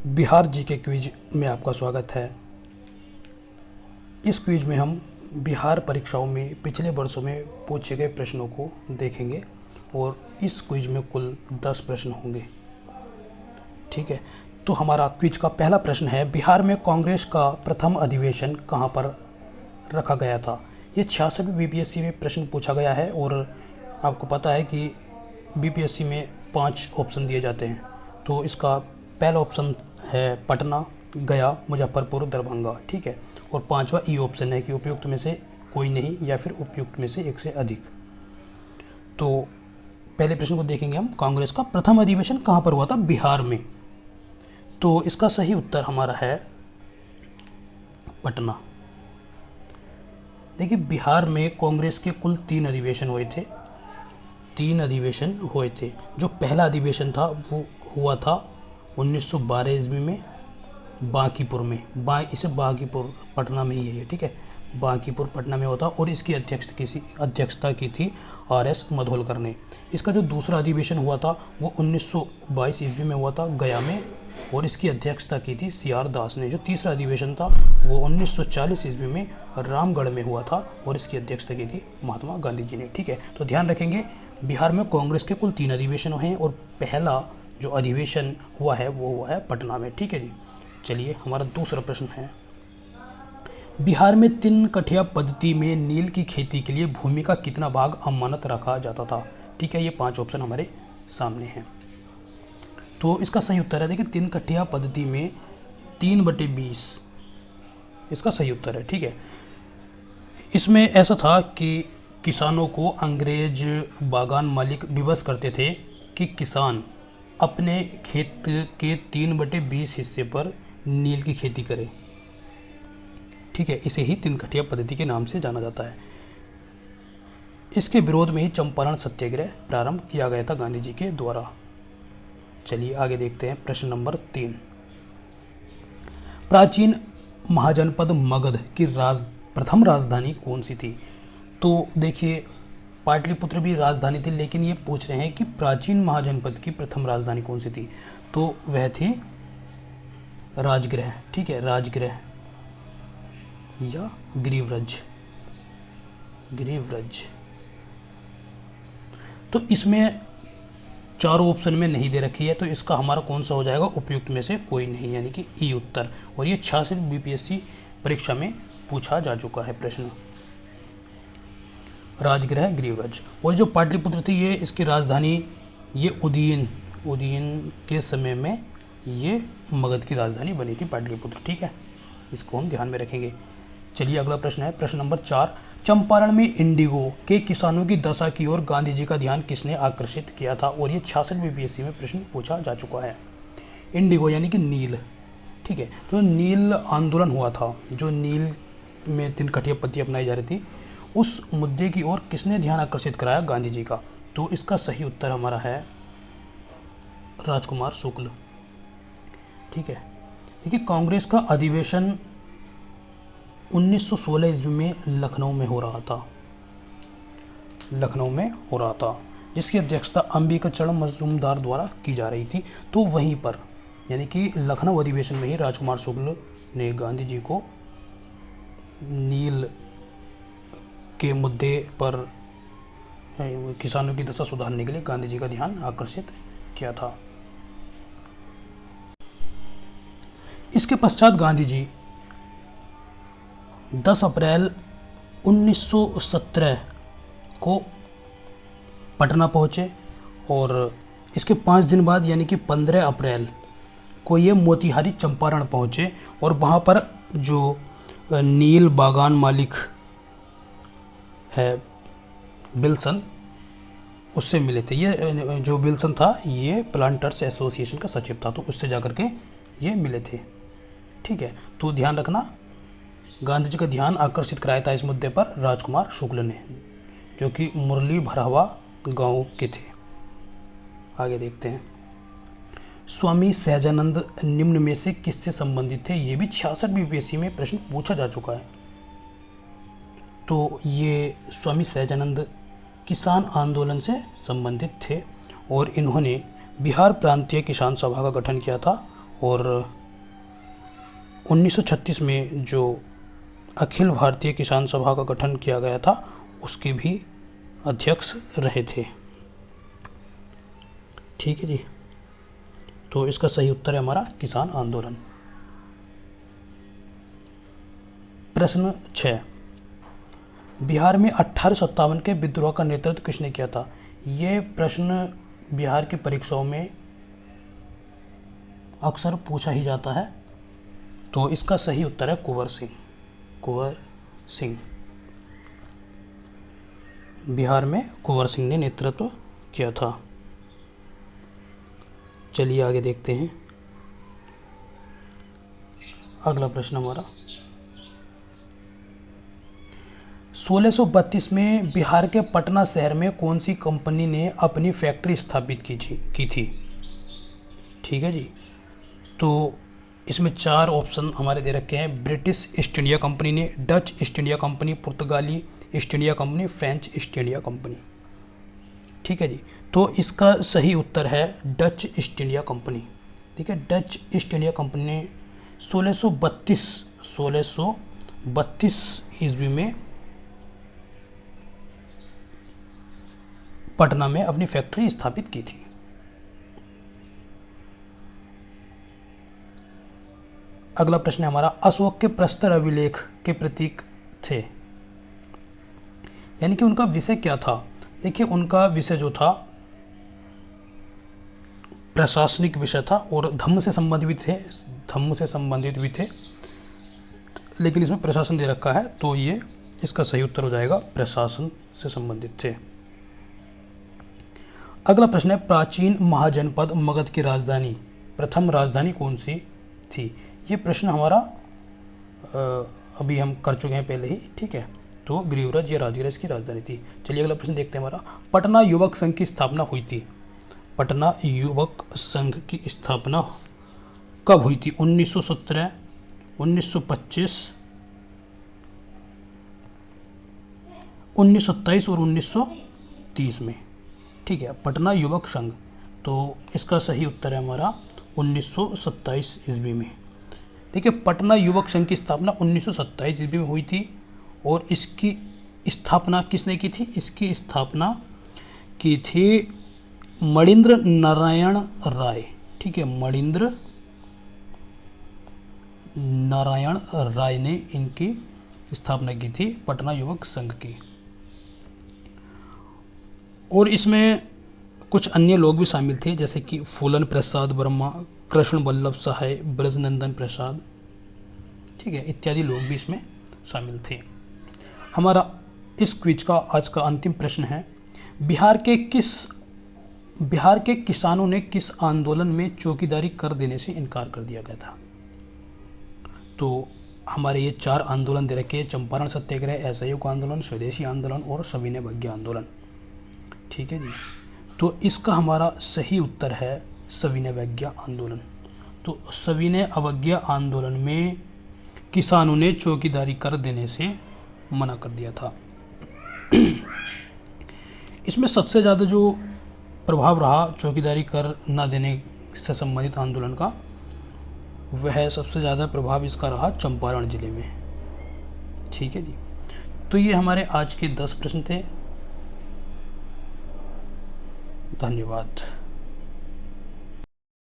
Bihar GK quiz में आपका स्वागत है। इस क्विज में हम बिहार परीक्षाओं में पिछले वर्षों में पूछे गए प्रश्नों को देखेंगे और इस क्विज में कुल 10 प्रश्न होंगे। ठीक है, तो हमारा क्विज का पहला प्रश्न है, बिहार में कांग्रेस का प्रथम अधिवेशन कहाँ पर रखा गया था। ये 66 बीपीएससी में प्रश्न पूछा गया है और आपको पता है कि बीपीएससी में 5 ऑप्शन दिए जाते हैं। तो इसका पहला ऑप्शन है पटना, गया, मुजफ्फरपुर, दरभंगा। ठीक है, और 5वां ई ऑप्शन है कि उपयुक्त में से कोई नहीं या फिर उपयुक्त में से एक से अधिक। तो पहले प्रश्न को देखेंगे हम, कांग्रेस का प्रथम अधिवेशन कहाँ पर हुआ था, बिहार में। तो इसका सही उत्तर हमारा है पटना। देखिए, बिहार में कांग्रेस के कुल 3 अधिवेशन हुए थे। 3 अधिवेशन हुए थे। जो पहला अधिवेशन था वो हुआ था 1912 ईस्वी में बांकीपुर में। इसे बांकीपुर पटना में ही है, ठीक है, बांकीपुर पटना में होता और इसकी अध्यक्षता की थी आर.एस. मधोलकर ने। इसका जो दूसरा अधिवेशन हुआ था वो 1922 ईस्वी में हुआ था गया में और इसकी अध्यक्षता की थी सी.आर. दास ने। जो तीसरा अधिवेशन था वो 1940 ईस्वी में रामगढ़ में हुआ था और इसकी अध्यक्षता की थी महात्मा गांधी जी ने। ठीक है, तो ध्यान रखेंगे बिहार में कांग्रेस के कुल 3 अधिवेशन हैं और पहला जो अधिवेशन हुआ है वो हुआ है पटना में। ठीक है जी, चलिए हमारा दूसरा प्रश्न है, बिहार में 3 कठिया पद्धति में नील की खेती के लिए भूमि का कितना भाग अमानत रखा जाता था। ठीक है, ये 5 ऑप्शन हमारे सामने हैं। तो इसका सही उत्तर है, देखिए 3 कठिया पद्धति में 3/20 इसका सही उत्तर है। ठीक है, इसमें ऐसा था कि किसानों को अंग्रेज बागान मालिक विवश करते थे कि किसान अपने खेत के 3/20 हिस्से पर नील की खेती करे। ठीक है, इसे ही 3 कठिया पद्धति के नाम से जाना जाता है। इसके विरोध में ही चंपारण सत्याग्रह प्रारंभ किया गया था गांधी जी के द्वारा। चलिए आगे देखते हैं प्रश्न नंबर 3, प्राचीन महाजनपद मगध की प्रथम राजधानी कौन सी थी। तो देखिए, पाटलिपुत्र भी राजधानी थी, लेकिन ये पूछ रहे हैं कि प्राचीन महाजनपद की प्रथम राजधानी कौन सी थी। तो वह थी राजगृह। ठीक है, राजगृह या गिरिव्रज। तो इसमें चारों ऑप्शन में नहीं दे रखी है, तो इसका हमारा कौन सा हो जाएगा, उपयुक्त में से कोई नहीं, यानी कि ई उत्तर। और ये 66 बीपीएससी परीक्षा में पूछा जा चुका है प्रश्न, राजगृह गिरिव्रज। और जो पाटलिपुत्र थी ये इसकी राजधानी ये उदयन के समय में ये मगध की राजधानी बनी थी पाटलिपुत्र। ठीक है, इसको हम ध्यान में रखेंगे। चलिए अगला प्रश्न है, प्रश्न नंबर 4, चंपारण में इंडिगो के किसानों की दशा की ओर गांधी जी का ध्यान किसने आकर्षित किया था। और ये 66 बीपीएससी में प्रश्न पूछा जा चुका है। इंडिगो यानी कि नील। ठीक है, जो नील आंदोलन हुआ था, जो नील में 3 कठिया पद्धति अपनाई जा रही थी, उस मुद्दे की ओर किसने ध्यान आकर्षित कराया, गांधी जी का। तो इसका सही उत्तर हमारा है राजकुमार शुक्ल। ठीक है, देखिए कांग्रेस का अधिवेशन 1916 ईस्वी में लखनऊ में हो रहा था, जिसकी अध्यक्षता अंबिकाचरण मजूमदार द्वारा की जा रही थी। तो वहीं पर यानी कि लखनऊ अधिवेशन में ही राजकुमार शुक्ल ने गांधी जी को नील के मुद्दे पर किसानों की दशा सुधारने के लिए गांधी जी का ध्यान आकर्षित किया था। इसके पश्चात गांधी जी 10 अप्रैल 1917 को पटना पहुंचे और इसके 5 दिन बाद यानी कि 15 अप्रैल को ये मोतिहारी चंपारण पहुंचे और वहाँ पर जो नील बागान मालिक है विल्सन, उससे मिले थे। ये जो विल्सन था ये प्लांटर्स एसोसिएशन का सचिव था, तो उससे जाकर के ये मिले थे। ठीक है, तो ध्यान रखना, गांधी जी का ध्यान आकर्षित कराया था इस मुद्दे पर राजकुमार शुक्ल ने, जो कि मुरली भरावा गांव के थे। आगे देखते हैं, स्वामी सहजानंद निम्न में से किससे संबंधित थे। ये भी 66 बीपीएससी में प्रश्न पूछा जा चुका है। तो ये स्वामी सहजानंद किसान आंदोलन से संबंधित थे और इन्होंने बिहार प्रांतीय किसान सभा का गठन किया था और 1936 में जो अखिल भारतीय किसान सभा का गठन किया गया था उसके भी अध्यक्ष रहे थे। ठीक है जी, तो इसका सही उत्तर है हमारा किसान आंदोलन। प्रश्न 6, बिहार में 1857 के विद्रोह का नेतृत्व किसने किया था? ये प्रश्न बिहार की परीक्षाओं में अक्सर पूछा ही जाता है, तो इसका सही उत्तर है कुंवर सिंह। कुंवर सिंह, बिहार में कुंवर सिंह ने नेतृत्व किया था। चलिए आगे देखते हैं। अगला प्रश्न हमारा 1632 में बिहार के पटना शहर में कौन सी कंपनी ने अपनी फैक्ट्री स्थापित की थी? ठीक है जी, तो इसमें 4 ऑप्शन हमारे दे रखे हैं। ब्रिटिश ईस्ट इंडिया कंपनी ने, डच ईस्ट इंडिया कंपनी, पुर्तगाली east India company, French east India company. ठीक है जी, तो इसका सही उत्तर है डच ईस्ट इंडिया कंपनी। ठीक है, डच ईस्ट इंडिया कंपनी ने 1632 ईस्वी में पटना में अपनी फैक्ट्री स्थापित की थी। अगला प्रश्न है हमारा, अशोक के प्रस्तर अभिलेख के प्रतीक थे, यानी कि उनका विषय क्या था? देखिए, उनका विषय जो था प्रशासनिक विषय था और धम्म से संबंधित भी थे, लेकिन इसमें प्रशासन दे रखा है, तो ये इसका सही उत्तर हो जाएगा, प्रशासन से संबंधित थे। अगला प्रश्न है, प्राचीन महाजनपद मगध की राजधानी, प्रथम राजधानी कौन सी थी? ये प्रश्न हमारा अभी हम कर चुके हैं पहले ही। ठीक है, तो गिरिवराज या राजगिरा इसकी राजधानी थी। चलिए अगला प्रश्न देखते हैं हमारा, पटना युवक संघ की स्थापना हुई थी। पटना युवक संघ की स्थापना कब हुई थी? 1917, 1925, 1927 और 1930 में। ठीक है, पटना युवक संघ, तो इसका सही उत्तर है हमारा 1927 ईस्वी में। देखिए, पटना युवक संघ की स्थापना 1927 ईस्वी में हुई थी और इसकी स्थापना किसने की थी? इसकी स्थापना की थी मणिंद्र नारायण राय। ठीक है, मणिंद्र नारायण राय ने इनकी स्थापना की थी, पटना युवक संघ की। और इसमें कुछ अन्य लोग भी शामिल थे, जैसे कि फूलन प्रसाद वर्मा, कृष्ण वल्लभ सहाय, ब्रजनंदन प्रसाद, ठीक है, इत्यादि लोग भी इसमें शामिल थे। हमारा इस क्विज का आज का अंतिम प्रश्न है, बिहार के किसानों ने किस आंदोलन में चौकीदारी कर देने से इनकार कर दिया गया था? तो हमारे ये 4 आंदोलन दे रखे हैं, चंपारण सत्याग्रह, असहयोग आंदोलन, स्वदेशी आंदोलन और सविनय अवज्ञा आंदोलन। ठीक है जी, तो इसका हमारा सही उत्तर है सविनय अवज्ञा आंदोलन। तो सविनय अवज्ञा आंदोलन में किसानों ने चौकीदारी कर देने से मना कर दिया था। इसमें सबसे ज़्यादा जो प्रभाव रहा चौकीदारी कर न देने से संबंधित आंदोलन का, वह सबसे ज़्यादा प्रभाव इसका रहा चंपारण जिले में। ठीक है जी, तो ये हमारे आज के 10 प्रश्न थे। धन्यवाद।